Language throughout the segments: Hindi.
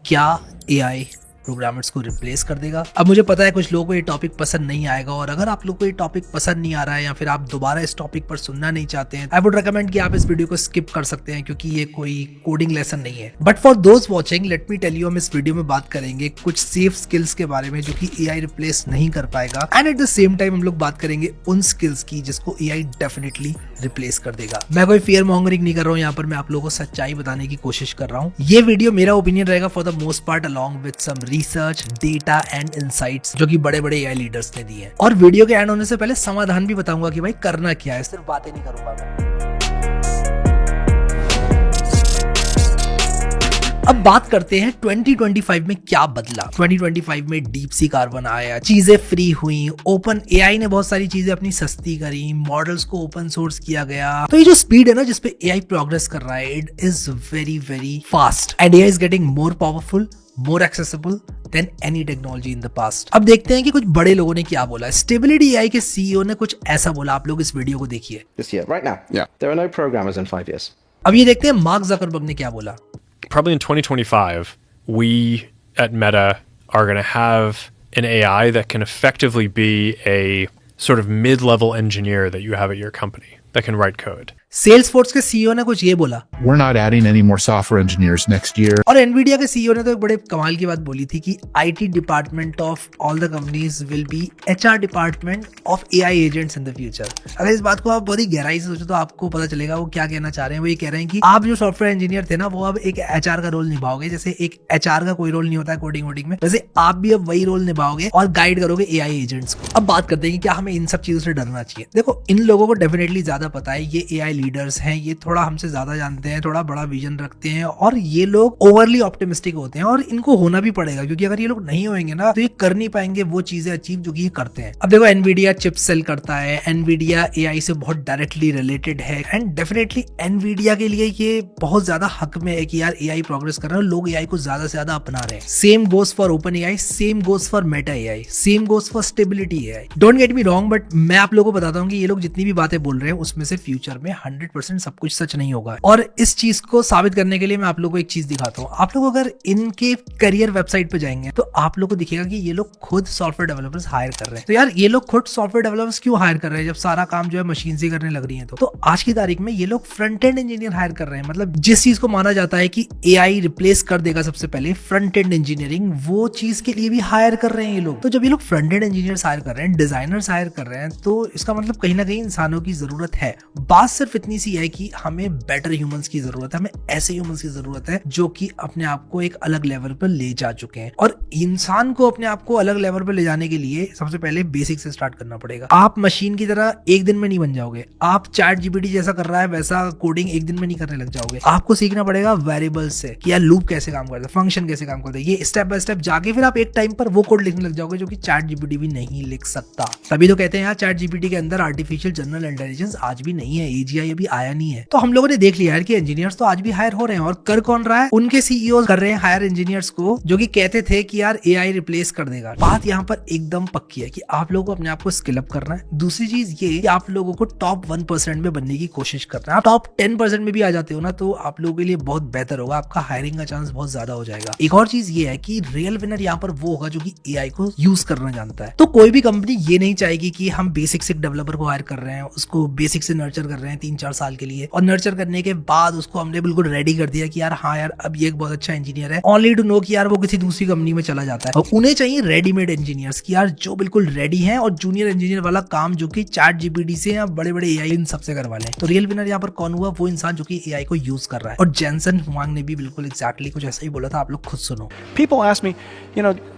क्या एआई प्रोग्रामर्स को रिप्लेस कर देगा? अब मुझे पता है कुछ लोगों को ये टॉपिक पसंद नहीं आएगा, और अगर आप लोगों को ये टॉपिक पसंद नहीं आ रहा है या फिर आप दोबारा इस टॉपिक पर सुनना नहीं चाहते हैं, आई वुड रिकमेंड कि आप इस वीडियो को स्किप कर सकते हैं, क्योंकि ये कोई कोडिंग लेसन नहीं है। But for those watching, let me tell you, हम इस वीडियो में बात करेंगे कुछ सेफ स्किल्स के बारे में जो कि एआई रिप्लेस नहीं कर पाएगा, and at the same time हम लोग बात करेंगे उन स्किल्स की जिसको एआई डेफिनेटली रिप्लेस कर देगा। मैं कोई फियर मॉन्गरिंग नहीं कर रहा हूँ, यहाँ पर मैं आप लोगों को सच्चाई बताने की कोशिश कर रहा हूँ। ये वीडियो मेरा ओपिनियन रहेगा for the most part, along with some research, data and insights जो कि बड़े बड़े एआई लीडर्स ने दिए हैं। और वीडियो के एंड होने से पहले समाधान भी बताऊंगा कि भाई करना क्या है, सिर्फ बातें नहीं करूंगा मैं। अब बात करते हैं 2025 में क्या बदला। 2025 में डीप सी कार्बन आया, चीजें फ्री हुई, ओपन एआई ने बहुत सारी चीजें अपनी सस्ती करी, मॉडल्स को ओपन सोर्स किया गया। तो ये जो स्पीड है ना जिसपे एआई प्रोग्रेस कर रहा है, it is very very fast, and AI is getting more powerful, more accessible than any technology in the past। अब देखते हैं कि कुछ बड़े लोगों ने क्या बोला। स्टेबिलिटी एआई के सीईओ ने कुछ ऐसा बोला, आप लोग इस वीडियो को देखिए। This year, right now, there are no programmers in 5 years. अब ये देखते हैं मार्क ज़करबर्ग ने क्या बोला। Probably in 2025, we at Meta are going to have an AI that can effectively be a sort of mid-level engineer that you have at your company that can write code. Salesforce के सीईओ ने कुछ ये बोला, We're not adding any more software engineers next year. और एनवीडिया के सीईओ ने तो एक बड़े कमाल की बात बोली थी कि IT department of all the companies will be HR department of AI agents in the future. अगर इस बात को आप बहुत ही गहराई से सोचो तो आपको पता चलेगा वो क्या कहना चाह रहे हैं। वो ये कह रहे हैं कि आप जो सॉफ्टवेयर इंजीनियर थे ना, वो अब एक एचआर का रोल निभाओगे। जैसे एक एचआर का कोई रोल नहीं होता है कोडिंग वोडिंग में, वैसे आप भी अब वही रोल निभाओगे और गाइड करोगे एआई एजेंट्स को। अब बात करते हैं कि क्या हमें इन सब चीजों से डरना चाहिए। देखो, इन लोगों को डेफिनेटली ज्यादा पता है, ये एआई लीडर्स हैं, ये थोड़ा हमसे ज्यादा जानते हैं, थोड़ा बड़ा विजन रखते हैं, और ये लोग ओवरली ऑप्टिमिस्टिक होते हैं, और इनको होना भी पड़ेगा, क्योंकि अगर ये लोग नहीं होंगे ना तो ये कर नहीं पाएंगे वो चीजें अचीव जो कि ये करते हैं। अब देखो, एनवीडिया चिप सेल करता है, एनवीडिया एआई से बहुत डायरेक्टली रिलेटेड है, एंड डेफिनेटली एनवीडिया के लिए ये बहुत ज्यादा हक में है कि यार एआई प्रोग्रेस कर रहा है, लोग एआई को ज्यादा से ज्यादा अपना रहे हैं। Same goes for open AI, same goes for Meta AI, same goes for stability AI. Don't get me wrong, but मैं आप लोगों को बताता हूँ कि ये लोग जितनी भी बातें बोल रहे हैं उसमें से फ्यूचर में 100% सब कुछ सच नहीं होगा। और इस चीज को साबित करने के लिए मैं आप लोगों को एक चीज दिखाता हूँ। आप लोग अगर इनके करियर वेबसाइट पे जाएंगे तो आप लोग को दिखेगा कि ये लोग खुद सॉफ्टवेयर डेवलपर्स हायर कर रहे हैं। तो यार, ये लोग खुद सॉफ्टवेयर डेवलपर्स क्यों हायर कर रहे हैं जब सारा काम जो है मशीन से करने लग रही है? तो आज की तारीख में ये लोग फ्रंट एंड इंजीनियर हायर कर रहे हैं। मतलब जिस चीज को माना जाता है कि एआई रिप्लेस कर देगा सबसे पहले, फ्रंट एंड इंजीनियरिंग, वो चीज के लिए भी हायर कर रहे हैं ये लोग। तो जब ये लोग फ्रंट एंड इंजीनियर्स हायर कर रहे हैं, डिजाइनर्स हायर कर रहे हैं, तो इसका मतलब कहीं ना कहीं इंसानों की जरूरत है। बात सिर्फ इतनी सी है कि हमें बेटर ह्यूमंस की जरूरत है, हमें ऐसे ह्यूमंस की जरूरत है जो कि अपने आप को एक अलग लेवल पर ले जा चुके हैं। और इंसान को अपने आप को अलग लेवल पर ले जाने के लिए सबसे पहले बेसिक से स्टार्ट करना पड़ेगा। आप मशीन की तरह एक दिन में नहीं बन जाओगे। आप चैट जीपीटी जैसा कर रहा है वैसा कोडिंग एक दिन में नहीं करने लग जाओगे। आपको सीखना पड़ेगा वेरिएबल्स से कि यार लूप कैसे काम करता है, फंक्शन कैसे काम करता है, ये स्टेप बाय स्टेप जाके फिर आप एक टाइम पर वो कोड लिखने लग जाओगे जो कि चैट जीपीटी भी नहीं लिख सकता। तभी तो कहते हैं यार चैट जीपीटी के अंदर आर्टिफिशियल जनरल इंटेलिजेंस आज भी नहीं है, एजीआई अभी आया नहीं है। तो हम लोगों ने देख लिया यार कि इंजीनियर्स तो आज भी हायर हो रहे हैं, और कर कौन रहा है? उनके सीईओ कर रहे हैं हायर इंजीनियर्स को, जो कि कहते थे कि यार एआई रिप्लेस कर देगा। बात यहाँ पर एकदम पक्की है कि आप लोगों को अपने आप को स्किल अप करना है। दूसरी चीज ये कि आप लोगों को टॉप 1% में बनने की कोशिश करना है। आप टॉप 10% में भी आ जाते हो ना तो आप लोगों के लिए बहुत बेहतर होगा, आपका हायरिंग का चांस बहुत ज्यादा हो जाएगा। एक और चीज ये है कि रियल विनर यहाँ पर वो होगा जो कि एआई को यूज करना जानता है। तो कोई भी कंपनी ये नहीं चाहेगी कि हम बेसिक से डेवलपर को हायर कर रहे हैं, उसको बेसिक से नर्चर कर रहे हैं 3-4 साल के लिए, और नर्चर करने के बाद उसको हमने बिल्कुल रेडी कर दिया कि यार हाँ यार अब ये एक बहुत अच्छा इंजीनियर है, ओनली टू नो कि यार वो किसी दूसरी कंपनी में चला जाता है। और उन्हें चाहिए रेडीमेड इंजीनियर्स कि यार जो बिल्कुल रेडी हैं, और जूनियर इंजीनियर वाला काम जो कि चैट जीपीटी से या बड़े बड़े एआई इन सबसे करवा लें। तो रियल विनर यहाँ पर कौन हुआ? वो इंसान जो कि एआई को यूज कर रहा है। और जेनसन हुआंग ने भी बिल्कुल एग्जैक्टली कुछ ऐसा ही बोला था, आप लोग खुद सुनो। People ask me,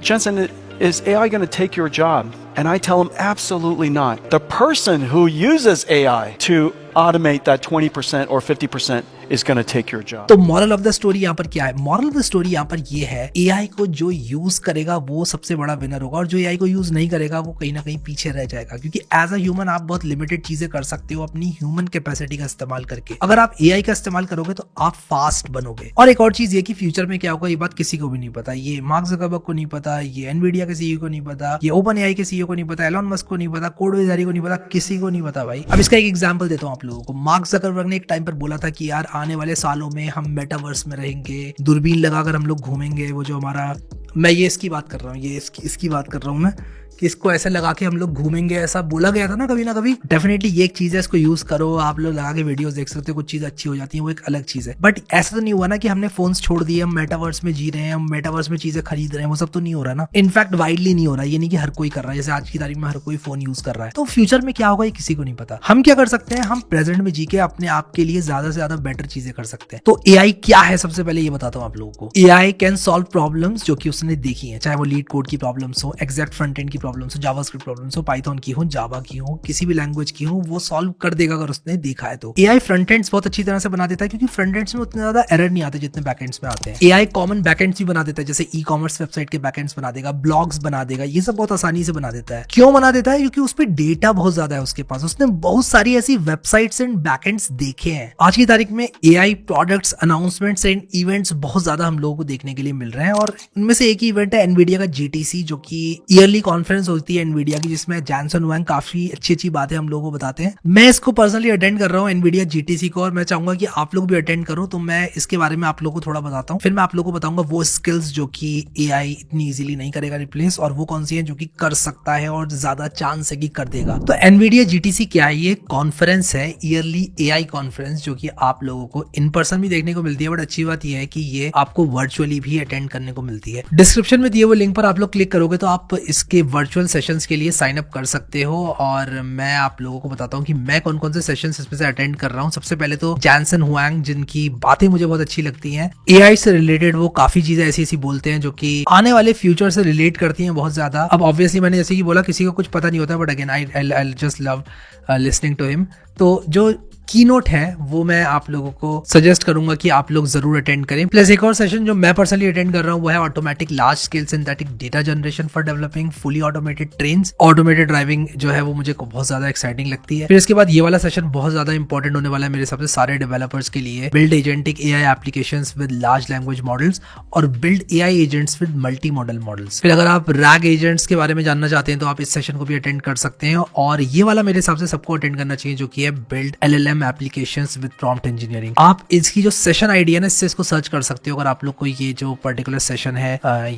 Jensen, is AI going to take your job? And I tell them absolutely not. The person who uses AI to automate that 20% or 50% is going to take your job. तो मॉरल ऑफ द स्टोरी यहाँ पर क्या है? मॉरल ऑफ द स्टोरी यहाँ पर ये है, एआई को जो यूज करेगा वो सबसे बड़ा विनर होगा, और जो एआई को यूज नहीं करेगा वो कहीं ना कहीं पीछे रह जाएगा। क्योंकि एज अ ह्यूमन आप बहुत लिमिटेड चीजें कर सकते हो अपनी ह्यूमन कैपेसिटी का इस्तेमाल करके। अगर आप एआई का इस्तेमाल करोगे तो आप फास्ट बनोगे। और एक और चीज ये कि फ्यूचर में क्या होगा ये बात किसी को भी नहीं पता। ये मार्क ज़करबर्ग को नहीं पता, ये एनवीडिया के सीईओ को नहीं पता, ये ओपन एआई के सीईओ को नहीं पता, एलॉन मस्क को नहीं पता, कोड वेजारी को नहीं पता, किसी को नहीं पता भाई। अब इसका एक एग्जांपल देता हूँ आप लोगों को। मार्क ज़करबर्ग ने एक टाइम पर बोला था कि यार आने वाले सालों में हम मेटावर्स में रहेंगे, दूरबीन लगाकर हम लोग घूमेंगे, वो जो हमारा, मैं ये इसकी बात कर रहा हूँ, ये इसकी बात कर रहा हूँ मैं, कि इसको ऐसे लगा के हम लोग घूमेंगे, ऐसा बोला गया था ना कभी ना कभी। डेफिनेटली ये एक चीज है, इसको यूज करो, आप लोग लगा के वीडियोस देख सकते हो, कुछ चीज अच्छी हो जाती है, वो एक अलग चीज है। बट ऐसा तो नहीं हुआ ना कि हमने फोन्स छोड़ दिए, हम मेटावर्स में जी रहे हैं, हम मेटावर्स में चीजें खरीद रहे हैं, वो सब तो नहीं हो रहा ना। इनफैक्ट वाइडली नहीं हो रहा, ये नहीं कि हर कोई कर रहा है, जैसे आज की तारीख में हर कोई फोन यूज कर रहा है। तो फ्यूचर में क्या होगा ये किसी को नहीं पता। हम क्या कर सकते हैं, हम प्रेजेंट में जी के अपने आप के लिए ज्यादा से ज्यादा बेटर चीजें कर सकते हैं। तो एआई क्या है, सबसे पहले ये बताता हूँ आप लोगों को। एआई कैन सॉल्व प्रॉब्लम्स जो कि उसने देखी है, चाहे वो लीड कोड की प्रॉब्लम्स हो, एग्जैक्ट फ्रंट एंड की प्रॉब्लम्स हो, जावास्क्रिप्ट प्रॉब्लम्स हो, पाइथन की हो, जावा की हो, किसी भी लैंग्वेज की हो, वो सॉल्व कर देगा अगर उसने देखा है तो। एआई फ्रंट एंड्स बहुत अच्छी तरह से बना देता है, क्योंकि फ्रंट एंड्स में उतने ज्यादा एरर नहीं आते जितने बैकएंड्स में आते हैं। एआई कॉमन बैकएंड्स भी बना देता है, जैसे ई कॉमर्स वेबसाइट के बैकएंड्स बना देगा, ब्लॉग्स बना देगा, ये सब बहुत आसानी से बना देता है। क्यों बना देता है? क्योंकि उस पर डेटा बहुत ज्यादा है उसके पास, उसने बहुत सारी ऐसी वेबसाइट्स एंड बैकएंड्स देखे हैं। आज की तारीख में AI products, announcements and events बहुत ज्यादा हम लोगों को देखने के लिए मिल रहे हैं, और उनमें से एक ही इवेंट है एनवीडिया का जीटीसी, जो कि ईयरली कॉन्फ्रेंस होती है एनवीडिया की, जिसमें जैनसन हुआंग काफी अच्छी बातें हम लोगों को बताते हैं। मैं इसको पर्सनली अटेंड कर रहा हूँ एनवीडिया जीटीसी को, और मैं चाहूंगा कि आप लोग भी अटेंड करो। तो मैं इसके बारे में आप लोगों को थोड़ा बताता हूँ, फिर मैं आप लोगों को बताऊंगा वो स्किल्स जो कि एआई इतनी इजीली नहीं करेगा रिप्लेस, और वो कौन सी है जो कि कर सकता है और ज्यादा चांस है कि कर देगा। तो एनवीडिया जीटीसी क्या है? ये कॉन्फ्रेंस है, ईयरली एआई कॉन्फ्रेंस, जो कि आप लोगों को इन पर्सन भी देखने को मिलती है, बट अच्छी बात यह है कि ये आपको वर्चुअली भी अटेंड करने को मिलती है। डिस्क्रिप्शन में दिए हुए लिंक पर आप लोग क्लिक करोगे तो आप इसके वर्चुअल सेशंस के लिए साइन अप कर सकते हो, और मैं आप लोगों को बताता हूँ कि मैं कौन कौन से सेशंस इसमें से अटेंड कर रहा हूँ। सबसे पहले तो जैनसन हुआंग, जिनकी बातें मुझे बहुत अच्छी लगती हैं एआई से रिलेटेड, वो काफी चीजें ऐसी बोलते हैं जो कि आने वाले फ्यूचर से रिलेट करती हैं बहुत ज्यादा। अब ऑब्वियसली मैंने जैसे कि बोला, किसी को कुछ पता नहीं होता, but again I just love listening to him. तो जो कीनोट है वो मैं आप लोगों को सजेस्ट करूंगा कि आप लोग जरूर अटेंड करें। प्लस एक और सेशन जो मैं पर्सनली अटेंड कर रहा हूं वो है automatic large scale synthetic data generation for developing fully automated trains. Automated driving जो है वो मुझे बहुत ज्यादा एक्साइटिंग लगती है। फिर इसके बाद ये वाला सेशन बहुत ज्यादा इंपॉर्टेंट होने वाला है मेरे हिसाब से सारे डेवलपर्स के लिए। Build agentic AI applications with large language models और build AI agents with multimodal models. फिर अगर आप रैग एजेंट्स के बारे में जानना चाहते हैं तो आप इस सेशन को भी अटेंड कर सकते हैं, और ये वाला मेरे हिसाब से सबको अटेंड करना चाहिए, जो कि है build LLM applications with prompt engineering. आप इसकी जो सेशन आईडी है ना, इससे इसको सर्च कर सकते हो अगर आप लोग को ये जो पर्टिकुलर सेशन है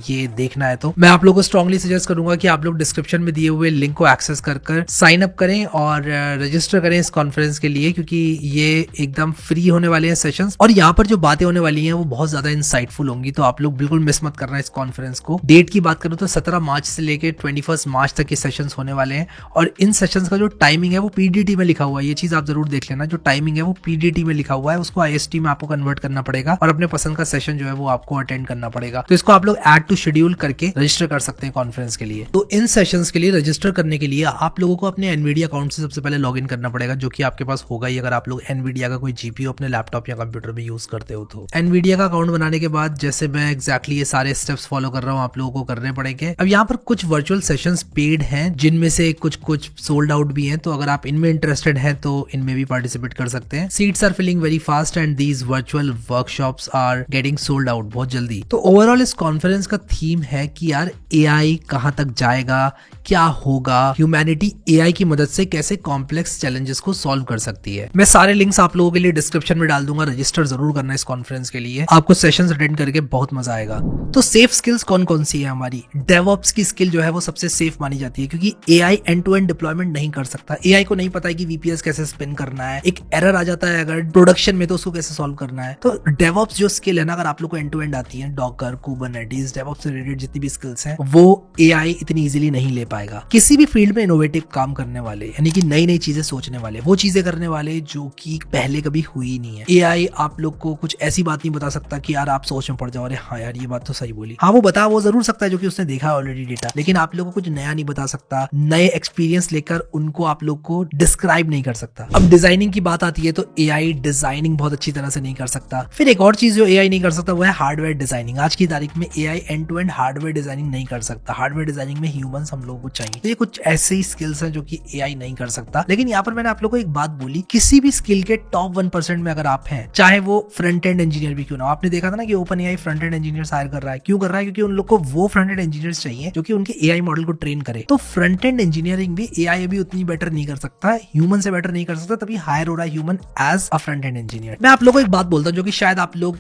ये देखना है। तो मैं आप लोगों को स्ट्रांगली सजेस्ट करूंगा कि आप लोग डिस्क्रिप्शन में दिए हुए लिंक को एक्सेस कर साइन अप करें और रजिस्टर करें इस कॉन्फ्रेंस के लिए, क्योंकि ये एकदम फ्री होने वाले हैं सेशंस, और यहाँ पर जो बातें होने वाली हैं वो बहुत ज्यादा इंसाइटफुल होंगी। तो आप लोग बिल्कुल मिस मत करना इस कॉन्फ्रेंस को। डेट की बात करूं तो 17 मार्च से लेकर 21 मार्च तक ये सेशंस होने वाले हैं, और इन सेशंस का जो टाइमिंग है वो पीडीटी में लिखा हुआ है। ये चीज आप जरूर देख लेना, जो टाइमिंग है वो पीडीटी में लिखा हुआ है, उसको आईएसटी में आपको कन्वर्ट करना पड़ेगा, और अपने पसंद का सेशन जो है वो आपको अटेंड करना पड़ेगा। तो इसको आप लोग ऐड टू शेड्यूल करके रजिस्टर कर सकते हैं कॉन्फ्रेंस के लिए। तो इन सेशंस के लिए रजिस्टर करने के लिए आप लोगों को अपने एनवीडिया अकाउंट से सबसे पहले लॉग इन करना पड़ेगा, जो कि आपके पास होगा ही अगर आप लोग एनवीडिया का कोई जीपीयू अपने लैपटॉप या कंप्यूटर में यूज करते हो। तो एनवीडिया का अकाउंट बनाने के बाद जैसे मैं एग्जैक्टली ये सारे स्टेप्स फॉलो कर रहा हूँ आप लोगों को करने पड़ेंगे। अब यहाँ पर कुछ वर्चुअल सेशंस पेड हैं, जिनमें से कुछ सोल्ड आउट भी हैं, तो अगर आप इनमें इंटरेस्टेड हैं तो इनमें भी पार्टिसिपेट कर सकते हैं। Seats are filling very fast and these virtual workshops are getting sold out बहुत जल्दी। तो ओवरऑल इस कॉन्फ्रेंस का थीम है कि यार एआई कहां तक जाएगा, क्या होगा, ह्यूमैनिटी एआई की मदद से कैसे कॉम्प्लेक्स चैलेंजेस को सॉल्व कर सकती है। मैं सारे लिंक्स आप लोगों के लिए डिस्क्रिप्शन में डाल दूंगा, रजिस्टर जरूर करना इस कॉन्फ्रेंस के लिए, आपको सेशंस अटेंड करके बहुत मजा आएगा। तो सेफ स्किल्स कौन कौन सी है हमारी? डेवऑप्स की स्किल जो है वो सबसे सेफ मानी जाती है, क्योंकि AI end to end deployment नहीं कर सकता। एआई को नहीं पता है कि वीपीएस कैसे स्पिन करना है, एक एरर आ जाता है अगर प्रोडक्शन में तो उसको कैसे सॉल्व करना है। तो डेवऑप्स जो स्किल है ना, अगर आप लोग को एंड टू एंड आती है, डॉकर, कुबरनेटिस, डेवऑप्स से रिलेटेड जितनी भी स्किल्स हैं, वो एआई इतनी इजीली नहीं ले पाएगा। किसी भी फील्ड में इनोवेटिव काम करने वाले, यानी कि नई नई चीजें सोचने वाले, वो चीजें करने वाले जो कि पहले कभी हुई नहीं है। एआई आप लोग को कुछ ऐसी बात नहीं बता सकता कि यार आप सोच में पड़ जाओ, अरे हाँ यार ये बात तो सही बोली। हाँ वो जरूर सकता है जो कि उसने देखा है ऑलरेडी डेटा, लेकिन आप लोगों को कुछ नया नहीं बता सकता, नए एक्सपीरियंस लेकर उनको आप लोग को डिस्क्राइब नहीं कर सकता। अब डिजाइनिंग की बात आती है तो एआई डिजाइनिंग बहुत अच्छी तरह से नहीं कर सकता। फिर एक और चीज जो एआई नहीं कर सकता वो है हार्डवेयर डिजाइनिंग। आज की तारीख में AI end to end hardware designing नहीं कर सकता। हार्डवेयर डिजाइनिंग में ह्यूमंस हम लोगों को चाहिए। तो ये कुछ ऐसे ही स्किल्स हैं जो कि एआई नहीं कर सकता। लेकिन यहाँ पर मैंने आप लोगों को एक बात बोली, किसी भी स्किल के टॉप 1% में अगर आप हैं, चाहे वो फ्रंट एंड इंजीनियर भी क्यों ना हो। आपने देखा था ना कि open AI front end engineers hire कर रहा है। क्यों कर रहा है? क्योंकि उन लोग को वो फ्रंट एंड इंजीनियर्स चाहिए जो कि उनके एआई मॉडल को ट्रेन करे। तो फ्रंट एंड इंजीनियरिंग भी एआई अभी उतनी बेटर नहीं कर सकता, ह्यूमन से बेटर नहीं कर सकता, तभी हायर हो रहा है human as a front end engineer. मैं आप लोगों को एक बात बोलता हूँ जो कि शायद आप लोग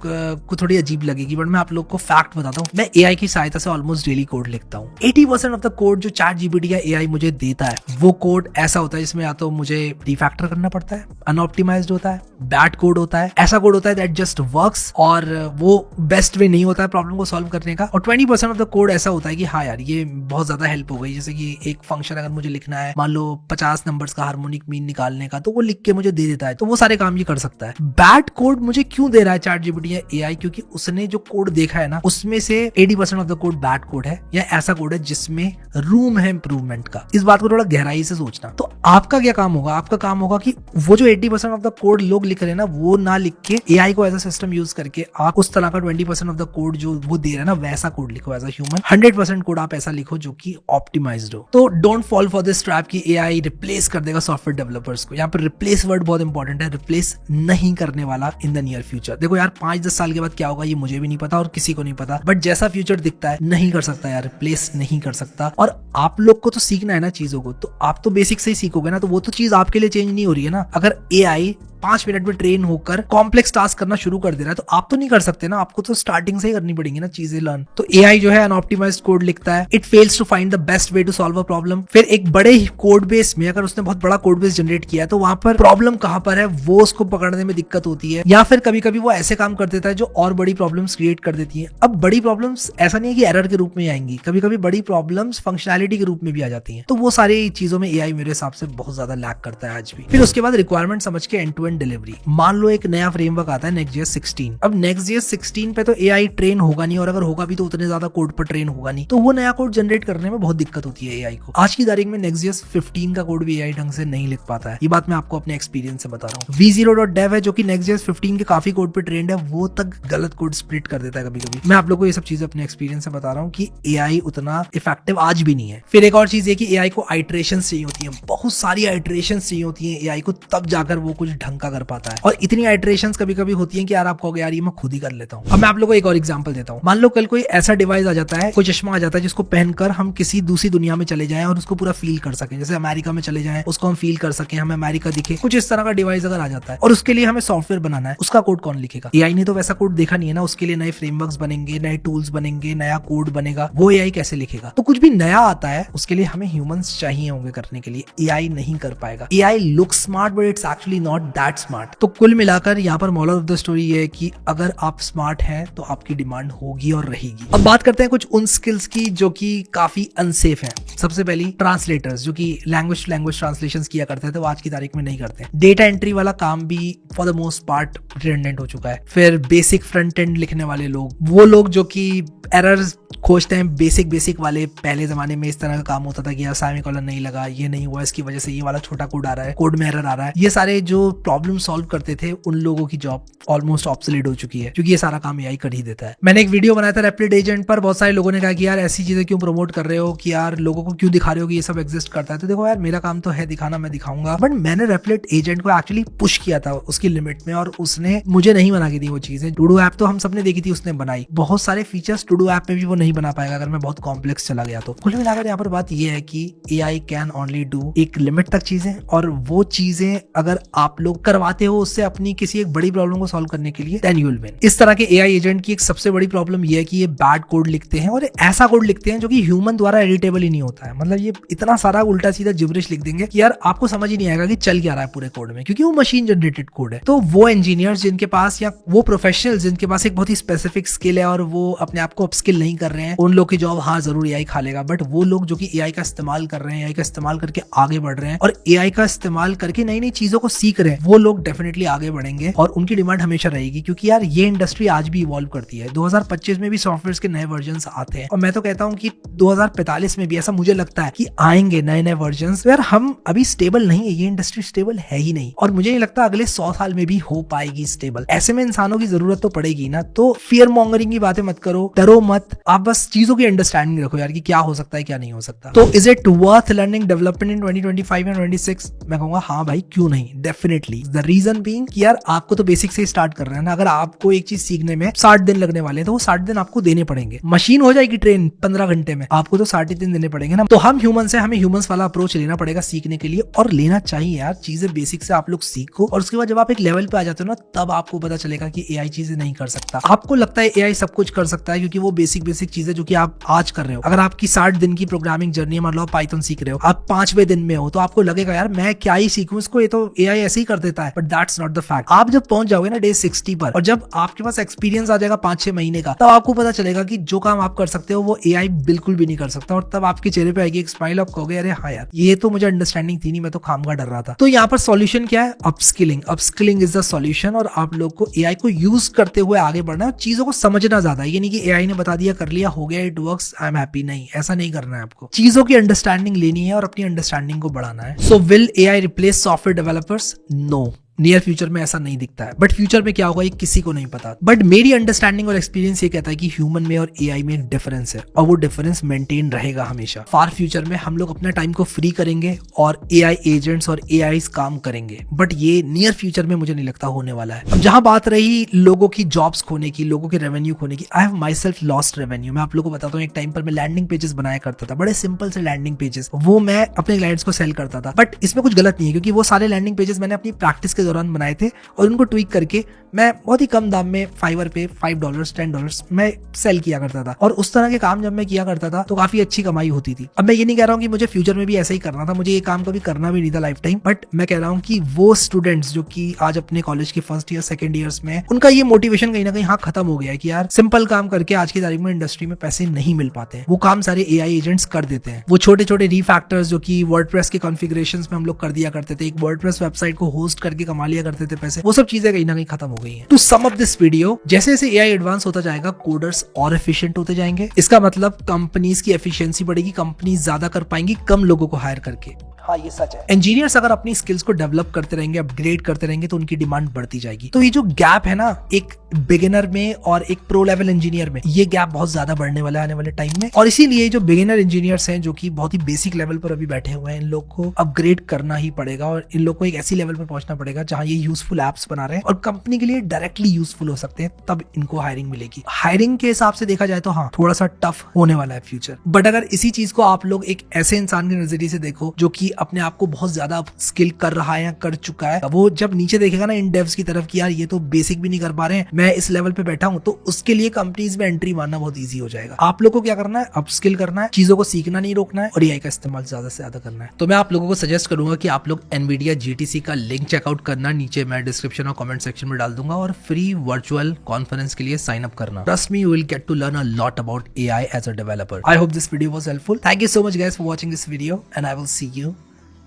को थोड़ी अजीब लगेगी, बट मैं आप लोग को फैक्ट बताता हूँ। मैं एआई की सहायता से ऑलमोस्ट डेली कोड लिखता हूँ। 80% ऑफ द कोड जो ChatGPT या एआई मुझे देता है, वो कोड ऐसा होता है जिसमें या तो मुझे रिफैक्टर करना पड़ता है, अनऑप्टिमाइज्ड होता है, बैड कोड होता है, ऐसा कोड होता है दैट जस्ट वर्क्स, और वो बेस्ट वे नहीं होता है प्रॉब्लम को सॉल्व करने का। और 20% ऑफ द कोड ऐसा होता है कि हाँ यार ये बहुत ज्यादा हेल्प हो गई। जैसे कि एक फंक्शन अगर मुझे लिखना है, मान लो 50 नंबर्स का हार्मोनिक मीन निकालने का, तो वो लिख के मुझे दे देता है, तो वो सारे काम ये कर सकता है। बैड कोड मुझे क्यों दे रहा है ChatGPT या एआई? क्योंकि उसने जो कोड देखा है ना, उसमें से 80% of the code bad code है, या ऐसा कोड है जिसमें रूम है इंप्रूवमेंट का। इस बात को थोड़ा गहराई से सोचना। तो आपका क्या काम होगा? आपका काम होगा कि वो जो 80% ऑफ द कोड लोग लिख रहे हैं ना, वो ना लिख के एआई को एज अ सिस्टम यूज करके आप उस तरह का 20% ऑफ द कोड जो वो दे रहा है ना, वैसा कोड लिखो एज अ ह्यूमन। 100% कोड आप ऐसा लिखो जो कि ऑप्टिमाइज्ड हो। तो don't fall for this trap कि एआई रिप्लेस कर देगा सॉफ्टवेयर डेवलपर्स को। यहाँ पर रिप्लेस वर्ड बहुत इंपॉर्टेंट है, रिप्लेस नहीं करने वाला इन द नियर फ्यूचर। देखो यार 5-10 साल के बाद क्या होगा ये मुझे भी नहीं पता और किसी को नहीं पता, बट जैसा फ्यूचर दिखता है नहीं कर सकता यार, रिप्लेस नहीं कर सकता। और आप लोग को तो सीखना है ना चीजों को, तो आप तो बेसिक से ही सीखोगे ना, तो वो तो चीज आपके लिए चेंज नहीं हो रही है ना। अगर एआई 5 मिनट में ट्रेन होकर कॉम्प्लेक्स टास्क करना शुरू कर दे रहा है, तो आप तो नहीं कर सकते ना, आपको तो स्टार्टिंग से ही करनी पड़ेगी ना चीजें लर्न। तो एआई जो है अनऑप्टिमाइज्ड कोड लिखता है, it fails to find the best way to solve a problem. फिर एक बड़े कोड बेस में अगर उसने बहुत बड़ा कोड बेस जनरेट किया, तो वहां पर प्रॉब्लम कहां पर है वो उसको पकड़ने में दिक्कत होती है, या फिर कभी कभी वो ऐसे काम कर देता है जो और बड़ी प्रॉब्लम्स क्रिएट कर देती है। अब बड़ी प्रॉब्लम्स ऐसा नहीं है कि एरर के रूप में आएंगी, कभी कभी बड़ी प्रॉब्लम्स फंक्शनैलिटी के रूप में भी आ जाती है। तो वो सारी चीजों में एआई मेरे हिसाब से बहुत ज्यादा लैग करता है आज भी। फिर उसके बाद रिक्वायरमेंट समझ के एंड टू एंड डिलीवरी। मान लो एक नया फ्रेमवर्क आता है Next.js 16। अब Next.js 16 पे तो एआई ट्रेन होगा नहीं, और अगर होगा भी तो उतने ज्यादा कोड पर ट्रेन होगा नहीं, तो वो नया कोड जनरेट करने में बहुत दिक्कत होती है एआई को। आज की तारीख में Next.js 15 का कोड भी एआई ढंग से नहीं लिख पाता है। ये बात मैं आपको अपने एक्सपीरियंस से बता रहा हूँ। v0.dev है जो कि Next.js 15 के काफी कोड पे ट्रेंड है, वो तक गलत कोड स्प्लिट कर देता है कभी कभी। मैं आप लोगों को ये सब चीजें अपने एक्सपीरियंस से बता रहा हूँ कि एआई उतना इफेक्टिव आज भी नहीं है। फिर एक और चीज है कि एआई को आइट्रेशंस चाहिए होती है, बहुत सारी आइट्रेशंस चाहिए होती है एआई को, तब जाकर वो कुछ ढंग का कर पाता है। और इतनी आइट्रेशंस कभी कभी होती है कि यार आप कहोगे यार ये मैं खुद ही कर लेता हूँ। अब मैं आप लोगों को एक और एग्जांपल देता हूँ। मान लो कल कोई ऐसा डिवाइस आ जाता है, कोई चश्मा आ जाता है जिसको पहनकर हम किसी दूसरी दुनिया में चले जाएं और उसको पूरा फील कर सकें। जैसे अमेरिका में चले जाएं, उसको हम फील कर सकें, हमें अमेरिका दिखे, कुछ इस तरह का डिवाइस अगर आ जाता है, और उसके लिए हमें सॉफ्टवेयर बनाना है, उसका कोड कौन लिखेगा? एआई ने तो वैसा कोड देखा नहीं है ना, उसके लिए नए फ्रेमवर्क्स बनेंगे, नए टूल्स बनेंगे, नया कोड बनेगा, वो एआई कैसे लिखेगा? तो कुछ भी नया आता है उसके लिए हमें ह्यूमंस चाहिए होंगे करने के लिए, एआई नहीं कर पाएगा। AI look smart but it's actually not that smart. तो कुल मिलाकर यहाँ पर मॉरल ऑफ द स्टोरी ये है कि अगर आप स्मार्ट हैं तो आपकी डिमांड होगी और रहेगी। अब बात करते हैं कुछ उन स्किल्स की जो कि काफी अनसेफ हैं। सबसे पहली ट्रांसलेटर्स, जो कि लैंग्वेज टू लैंग्वेज ट्रांसलेशंस किया करते थे, वो आज की तारीख में नहीं करते। डेटा एंट्री वाला काम भी for the most part redundant हो चुका है। फिर बेसिक फ्रंट एंड लिखने वाले लोग, वो लोग जो कि एरर्स खोजते हैं बेसिक वाले, पहले जमाने में इस तरह का काम होता था कि यार सेमीकोलन नहीं लगा, ये नहीं हुआ, इसकी वजह से ये वाला छोटा कोड आ रहा है, कोड में एरर आ रहा है। ये सारे जो प्रॉब्लम सॉल्व करते थे उन लोगों की जॉब ऑलमोस्ट ऑब्सोलीट हो चुकी है, क्योंकि ये सारा काम एआई कर ही देता है। मैंने एक वीडियो बनाया था रेप्लिट एजेंट पर, बहुत सारे लोगों ने कहा कि यार ऐसी चीजें क्यों प्रमोट कर रहे हो, कि यार लोगों को क्यों दिखा रहे हो कि ये सब एग्जिस्ट करता है। तो देखो यार मेरा काम तो है दिखाना, मैं दिखाऊंगा, बट मैंने रेप्लिट एजेंट को एक्चुअली पुश किया था उसकी लिमिट में, और उसने मुझे नहीं बना के दी वो चीजें। टू डू ऐप तो हम सबने देखी थी, उसने बनाई, बहुत सारे फीचर्स टू डू ऐप में भी वो नहीं बना पाएगा अगर मैं बहुत कॉम्प्लेक्स चला गया तो। कुल मिलाकर यहाँ पर बात ये है कि एआई कैन ओनली डू एक लिमिट तक चीजें, और वो चीजें अगर आप लोग करवाते हो उससे अपनी किसी एक बड़ी प्रॉब्लम को सॉल्व करने के लिए, देन यू विल विन। इस तरह के एआई एजेंट की एक सबसे बड़ी प्रॉब्लम ये है कि ये बैड कोड लिखते हैं, और ऐसा कोड लिखते हैं जो कि ह्यूमन द्वारा एडिटेबल ही नहीं होता है। मतलब ये इतना सारा उल्टा सीधा जिब्रिश लिख देंगे कि यार आपको समझ ही नहीं आएगा कि चल क्या रहा है पूरे कोड में, क्योंकि वो मशीन जनरेटेड कोड है। तो वो इंजीनियर्स जिनके पास, या वो प्रोफेशनल्स जिनके पास एक बहुत ही स्पेसिफिक स्किल है और वो अपने आप को अपस्किल नहीं कर रहे हैं, उन लोग की जॉब हाँ जरूर एआई खा लेगा। बट वो लोग जो कि एआई का इस्तेमाल कर रहे हैं, एआई का इस्तेमाल करके आगे बढ़ रहे हैं और एआई का इस्तेमाल करके नई नई चीजों को सीख रहे हैं, वो लोग डेफिनेटली आगे बढ़ेंगे और उनकी डिमांड हमेशा रहेगी, क्योंकि यार ये इंडस्ट्री आज भी इवॉल्व करती है। 2025 में भी सॉफ्टवेयर के नए वर्जन आते हैं, और मैं तो कहता हूँ कि 2045 में भी ऐसा मुझे लगता है कि आएंगे नए नए वर्जन्स। यार हम अभी स्टेबल नहीं है, ये इंडस्ट्री स्टेबल है ही नहीं, और मुझे नहीं लगता अगले 100 साल में भी हो पाएगी स्टेबल। ऐसे में इंसानों की जरूरत तो पड़ेगी ना। तो फियर मॉन्गरिंग की बातें मत करो, डरो मत, आप बस चीजों की अंडरस्टैंडिंग रखो यार कि क्या हो सकता है क्या नहीं हो सकता। तो is it worth learning development in 2025 and 26? मैं कहूंगा हाँ भाई, क्यों नहीं, डेफिनेटली। द रीजन बीइंग कि यार आपको तो बेसिक से स्टार्ट कर रहे हैं ना। अगर आपको एक चीज सीखने में 60 दिन लगने वाले हैं तो वो 60 दिन आपको देने पड़ेंगे। मशीन हो जाएगी ट्रेन 15 घंटे में, आपको तो 60 दिन देने पड़ेंगे ना। तो हम ह्यूमंस हैं, हमें ह्यूमंस वाला अप्रोच लेना पड़ेगा सीखने के लिए, और लेना चाहिए यार। चीजें बेसिक से आप लोग सीखो, और उसके बाद जब आप एक लेवल पे आ जाते हो ना, तब आपको पता चलेगा कि एआई चीजें नहीं कर सकता। आपको लगता है एआई सब कुछ कर सकता है क्योंकि वो बेसिक चीजें जो कि आप आज कर रहे हो। अगर आपकी 60 दिन की प्रोग्रामिंग जर्नी, मान लो आप पाइथन सीख रहे हो, आप 5वें दिन में हो, तो आपको लगेगा यार मैं क्या ही सीखूं इसको, ये तो एआई ऐसे ही कर देता है। But that's not the fact. आप जब पहुंच जाओगे ना डे 60 पर, और जब आपके पास एक्सपीरियंस आ जाएगा 5-6 महीने का, तब आपको पता चलेगा कि जो काम आप कर सकते हो वो एआई बिल्कुल भी नहीं कर सकता। और तब आपके चेहरे पे आएगी एक स्माइल, आप कहोगे अरे हाँ यार, ये तो मुझे अंडरस्टैंडिंग थी नहीं, मैं तो खामखा डर रहा था। तो यहाँ पर सॉल्यूशन क्या है? Upskilling. Upskilling is the solution. और आप लोग को एआई को यूज करते हुए आगे बढ़ना है, चीजों को समझना ज्यादा। ये नहीं कि एआई ने बता दिया, कर लिया, हो गया, it works, I am happy. नहीं, ऐसा नहीं करना है आपको। चीजों की अंडरस्टैंडिंग लेनी है और अपनी अंडरस्टैंडिंग को बढ़ाना है। So will AI replace software developers? No, near future में ऐसा नहीं दिखता है। बट फ्यूचर में क्या होगा ये किसी को नहीं पता। बट मेरी अंडरस्टैंडिंग और एक्सपीरियंस ये कहता है कि ह्यूमन में और एआई में एक डिफरेंस है, और वो डिफरेंस मेंटेन रहेगा हमेशा। फार फ्यूचर में हम लोग अपना टाइम को फ्री करेंगे और एआई एजेंट्स और एआई काम करेंगे। बट ये नियर फ्यूचर में मुझे नहीं लगता होने वाला है। अब जहां बात रही लोगों की जॉब्स खोने की, लोगों के रेवेन्यू खोने की, I have my self lost revenue. मैं आप लोगों को बताता हूँ, एक टाइम पर मैं लैंडिंग पेजेस बनाया करता था, बड़े सिंपल से लैंडिंग पेजेस, वो मैं अपने क्लाइंट्स को सेल करता था। बट इसमें कुछ गलत नहीं है, क्योंकि वो सारे लैंडिंग पेजेस मैंने अपनी प्रैक्टिस के दौरान बनाए थे, और उनको ट्वीक करके मैं बहुत ही कम दाम में फाइवर पे $5 $10 मैं सेल किया करता था। और उस तरह के काम जब मैं किया करता था तो काफी अच्छी कमाई होती थी। अब मैं ये नहीं कह रहा हूँ कि मुझे फ्यूचर में भी ऐसा ही करना था, मुझे ये काम कभी करना भी नहीं था लाइफ टाइम। बट मैं कह रहा हूँ कि वो स्टूडेंट्स जो कि आज अपने कॉलेज के फर्स्ट ईयर सेकंड ईयर्स में, उनका ये मोटिवेशन कहीं ना कहीं खत्म हो गया है कि यार सिंपल काम करके आज की तारीख में इंडस्ट्री में पैसे नहीं मिल पाते हैं। वो काम सारे एआई एजेंट्स कर देते हैं। वो छोटे छोटे रीफैक्टर्स जो कि वर्डप्रेस के कॉन्फ़िगरेशंस में हम लोग कर दिया करते थे, एक वर्डप्रेस वेबसाइट को होस्ट करके कमा लिया करते थे पैसे, वो सब चीजें कहीं ना कहीं खत्म हो गई हैं। To sum up this video, जैसे जैसे एआई एडवांस होता जाएगा, कोडर्स और एफिशिएंट होते जाएंगे। इसका मतलब कंपनीज की एफिशिएंसी बढ़ेगी, कंपनीज ज्यादा कर पाएंगी कम लोगों को हायर करके। हाँ, ये सच है। इंजीनियर्स अगर अपनी स्किल्स को डेवलप करते रहेंगे, अपग्रेड करते रहेंगे, तो उनकी डिमांड बढ़ती जाएगी। तो ये जो गैप है ना एक बिगिनर में और एक प्रो लेवल इंजीनियर में, ये गैप बहुत ज्यादा बढ़ने वाला है आने वाले टाइम में। और इसीलिए जो बिगिनर इंजीनियर्स हैं, जो कि बहुत ही बेसिक लेवल पर अभी बैठे हुए हैं, इन लोग को अपग्रेड करना ही पड़ेगा, और इन लोग को एक ऐसी लेवल पर पहुंचना पड़ेगा जहां ये यूजफुल एप्स बना रहे हैं और कंपनी के लिए डायरेक्टली यूजफुल हो सकते हैं, तब इनको हायरिंग मिलेगी। हायरिंग के हिसाब से देखा जाए तो हाँ, थोड़ा सा टफ होने वाला है फ्यूचर। बट अगर इसी चीज को आप लोग एक ऐसे इंसान के नजरिए से देखो जो कि अपने आप को बहुत ज्यादा स्किल कर रहा है या कर चुका है, वो जब नीचे देखेगा ना इन डेव्स की तरफ कि यार ये तो बेसिक भी नहीं कर पा रहे हैं, मैं इस लेवल पे बैठा हूं, तो उसके लिए कंपनीज में एंट्री मारना बहुत इजी हो जाएगा। आप लोगों को क्या करना है? अपस्किल करना है, चीजों को सीखना नहीं रोकना है, और एआई का इस्तेमाल ज्यादा से ज्यादा करना है। तो मैं आप लोगों को सजेस्ट करूंगा कि आप लोग एनवीडिया जीटीसी का लिंक चेकआउट करना, नीचे मैं डिस्क्रिप्शन और कमेंट सेक्शन में डाल दूंगा, और फ्री वर्चुअल कॉन्फ्रेंस के लिए साइन अप करना। Trust me, you will get to learn a lot about AI as a developer. I hope this video was helpful. Thank you so much guys for watching this video, and I will see you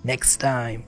next time.